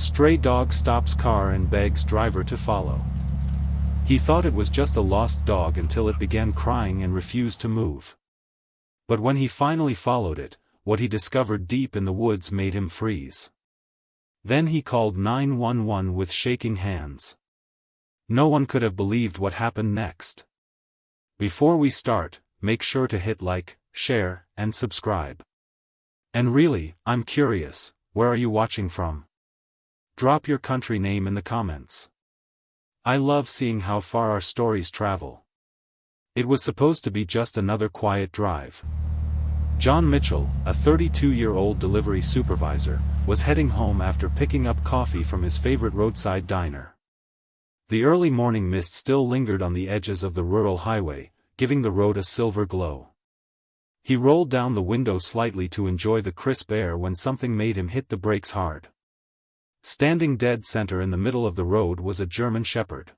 Stray dog stops car and begs driver to follow. He thought it was just a lost dog until it began crying and refused to move. But when he finally followed it, what he discovered deep in the woods made him freeze. Then he called 911 with shaking hands. No one could have believed what happened next. Before we start, make sure to hit like, share, and subscribe. And really, I'm curious, where are you watching from? Drop your country name in the comments. I love seeing how far our stories travel. It was supposed to be just another quiet drive. John Mitchell, a 32-year-old delivery supervisor, was heading home after picking up coffee from his favorite roadside diner. The early morning mist still lingered on the edges of the rural highway, giving the road a silver glow. He rolled down the window slightly to enjoy the crisp air when something made him hit the brakes hard. Standing dead center in the middle of the road was a German Shepherd.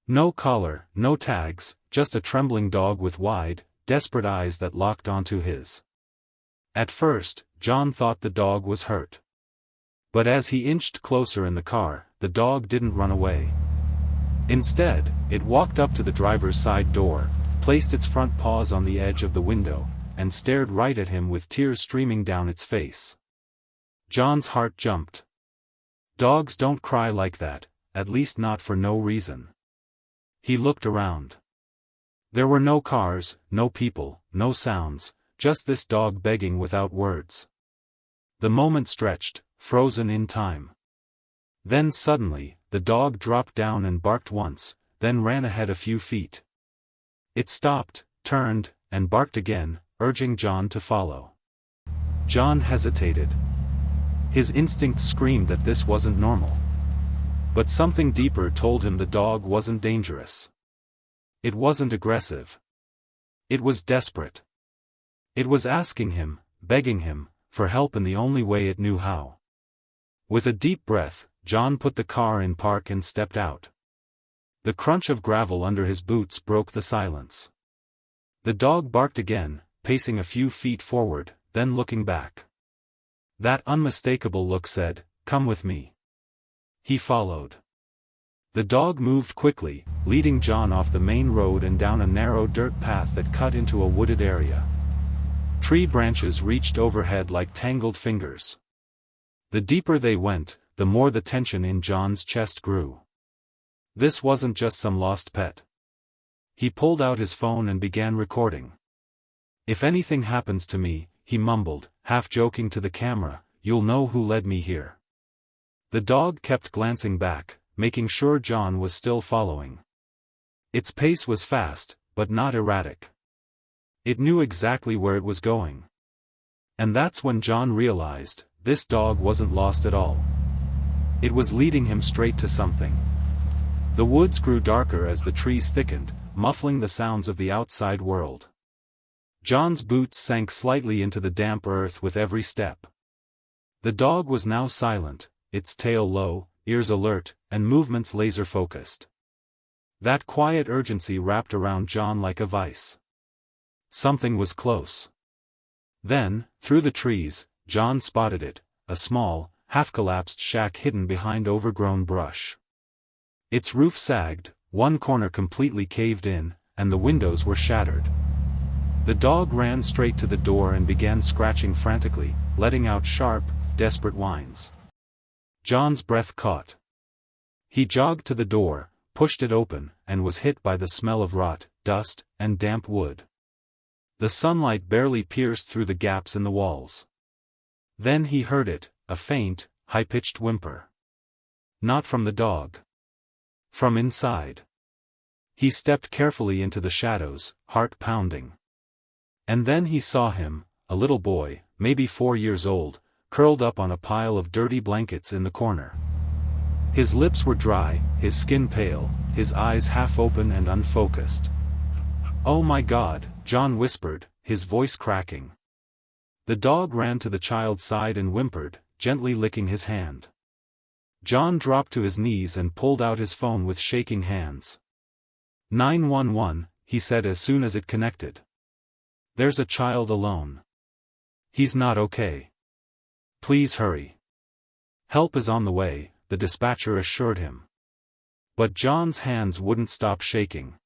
No collar, no tags, just a trembling dog with wide, desperate eyes that locked onto his. At first, John thought the dog was hurt. But as he inched closer in the car, the dog didn't run away. Instead, it walked up to the driver's side door, placed its front paws on the edge of the window, and stared right at him with tears streaming down its face. John's heart jumped. Dogs don't cry like that, at least not for no reason. He looked around. There were no cars, no people, no sounds, just this dog begging without words. The moment stretched, frozen in time. Then suddenly, the dog dropped down and barked once, then ran ahead a few feet. It stopped, turned, and barked again, urging John to follow. John hesitated. His instinct screamed that this wasn't normal. But something deeper told him the dog wasn't dangerous. It wasn't aggressive. It was desperate. It was asking him, begging him, for help in the only way it knew how. With a deep breath, John put the car in park and stepped out. The crunch of gravel under his boots broke the silence. The dog barked again, pacing a few feet forward, then looking back. That unmistakable look said, "Come with me." He followed. The dog moved quickly, leading John off the main road and down a narrow dirt path that cut into a wooded area. Tree branches reached overhead like tangled fingers. The deeper they went, the more the tension in John's chest grew. This wasn't just some lost pet. He pulled out his phone and began recording. "If anything happens to me," he mumbled, half joking to the camera, "you'll know who led me here." The dog kept glancing back, making sure John was still following. Its pace was fast, but not erratic. It knew exactly where it was going. And that's when John realized, this dog wasn't lost at all. It was leading him straight to something. The woods grew darker as the trees thickened, muffling the sounds of the outside world. John's boots sank slightly into the damp earth with every step. The dog was now silent, its tail low, ears alert, and movements laser-focused. That quiet urgency wrapped around John like a vice. Something was close. Then, through the trees, John spotted it, a small, half-collapsed shack hidden behind overgrown brush. Its roof sagged, one corner completely caved in, and the windows were shattered. The dog ran straight to the door and began scratching frantically, letting out sharp, desperate whines. John's breath caught. He jogged to the door, pushed it open, and was hit by the smell of rot, dust, and damp wood. The sunlight barely pierced through the gaps in the walls. Then he heard it, a faint, high-pitched whimper. Not from the dog. From inside. He stepped carefully into the shadows, heart pounding. And then he saw him, a little boy, maybe 4 years old, curled up on a pile of dirty blankets in the corner. His lips were dry, his skin pale, his eyes half open and unfocused. "Oh my God," John whispered, his voice cracking. The dog ran to the child's side and whimpered, gently licking his hand. John dropped to his knees and pulled out his phone with shaking hands. 911, he said as soon as it connected. "There's a child alone. He's not okay. Please hurry." "Help is on the way," the dispatcher assured him. But John's hands wouldn't stop shaking.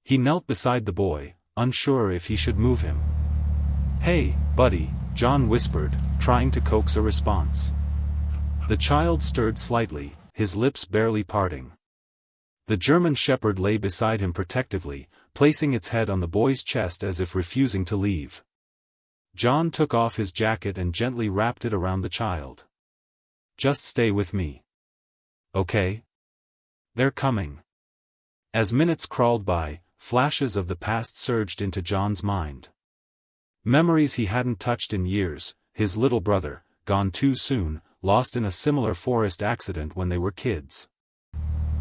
He knelt beside the boy, unsure if he should move him. "Hey, buddy," John whispered, trying to coax a response. The child stirred slightly, his lips barely parting. The German shepherd lay beside him protectively, placing its head on the boy's chest as if refusing to leave. John took off his jacket and gently wrapped it around the child. "Just stay with me. Okay? They're coming." As minutes crawled by, flashes of the past surged into John's mind. Memories he hadn't touched in years, his little brother, gone too soon, lost in a similar forest accident when they were kids.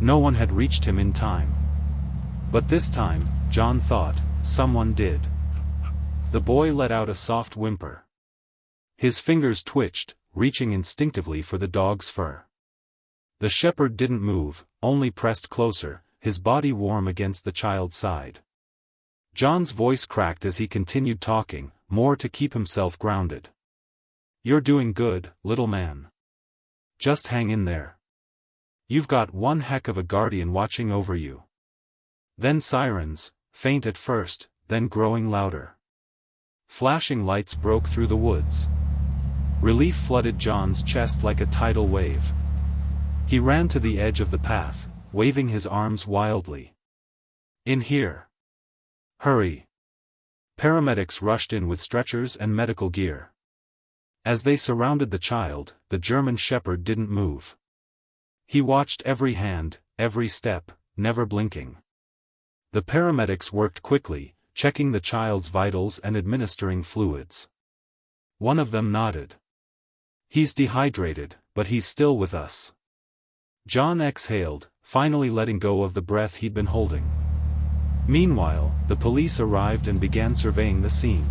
No one had reached him in time. But this time, John thought, someone did. The boy let out a soft whimper. His fingers twitched, reaching instinctively for the dog's fur. The shepherd didn't move, only pressed closer, his body warm against the child's side. John's voice cracked as he continued talking, more to keep himself grounded. "You're doing good, little man. Just hang in there. You've got one heck of a guardian watching over you." Then sirens, faint at first, then growing louder. Flashing lights broke through the woods. Relief flooded John's chest like a tidal wave. He ran to the edge of the path, waving his arms wildly. "In here. Hurry." Paramedics rushed in with stretchers and medical gear. As they surrounded the child, the German shepherd didn't move. He watched every hand, every step, never blinking. The paramedics worked quickly, checking the child's vitals and administering fluids. One of them nodded. "He's dehydrated, but he's still with us." John exhaled, finally letting go of the breath he'd been holding. Meanwhile, the police arrived and began surveying the scene.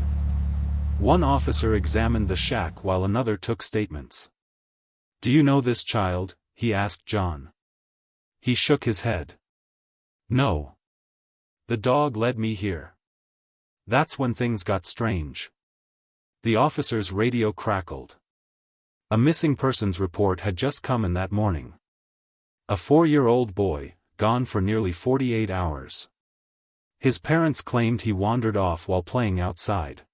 One officer examined the shack while another took statements. "Do you know this child?" he asked John. He shook his head. "No. The dog led me here." That's when things got strange. The officer's radio crackled. A missing persons report had just come in that morning. A 4-year-old boy, gone for nearly 48 hours. His parents claimed he wandered off while playing outside.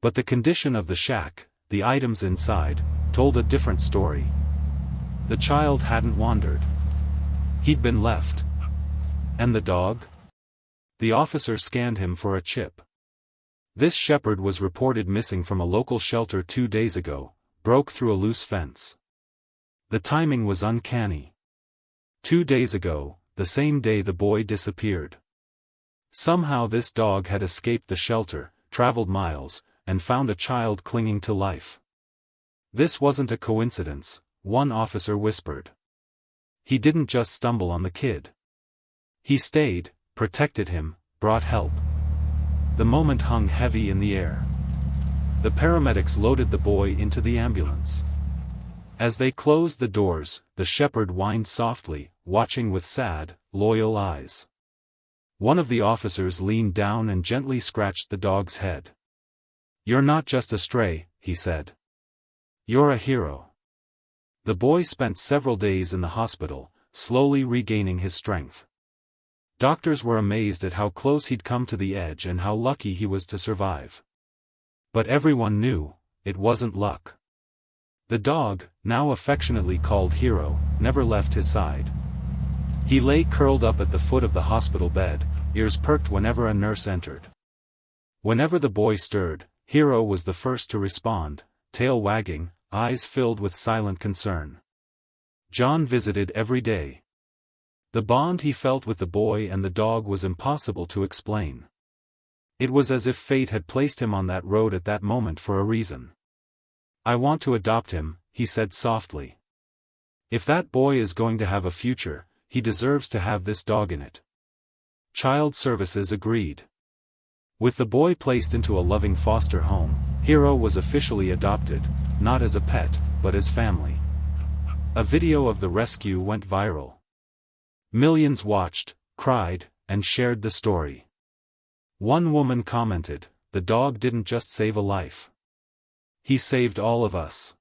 But the condition of the shack, the items inside, told a different story. The child hadn't wandered. He'd been left. And the dog? The officer scanned him for a chip. This shepherd was reported missing from a local shelter 2 days ago, broke through a loose fence. The timing was uncanny. 2 days ago, the same day the boy disappeared. Somehow this dog had escaped the shelter, traveled miles, and found a child clinging to life. This wasn't a coincidence, one officer whispered. He didn't just stumble on the kid. He stayed, protected him, brought help. The moment hung heavy in the air. The paramedics loaded the boy into the ambulance. As they closed the doors, the shepherd whined softly, watching with sad, loyal eyes. One of the officers leaned down and gently scratched the dog's head. "You're not just a stray," he said. "You're a hero." The boy spent several days in the hospital, slowly regaining his strength. Doctors were amazed at how close he'd come to the edge and how lucky he was to survive. But everyone knew, it wasn't luck. The dog, now affectionately called Hero, never left his side. He lay curled up at the foot of the hospital bed, ears perked whenever a nurse entered. Whenever the boy stirred, Hero was the first to respond, tail wagging, eyes filled with silent concern. John visited every day. The bond he felt with the boy and the dog was impossible to explain. It was as if fate had placed him on that road at that moment for a reason. "I want to adopt him," he said softly. "If that boy is going to have a future, he deserves to have this dog in it." Child Services agreed. With the boy placed into a loving foster home, Hero was officially adopted, not as a pet, but as family. A video of the rescue went viral. Millions watched, cried, and shared the story. One woman commented, "The dog didn't just save a life. He saved all of us."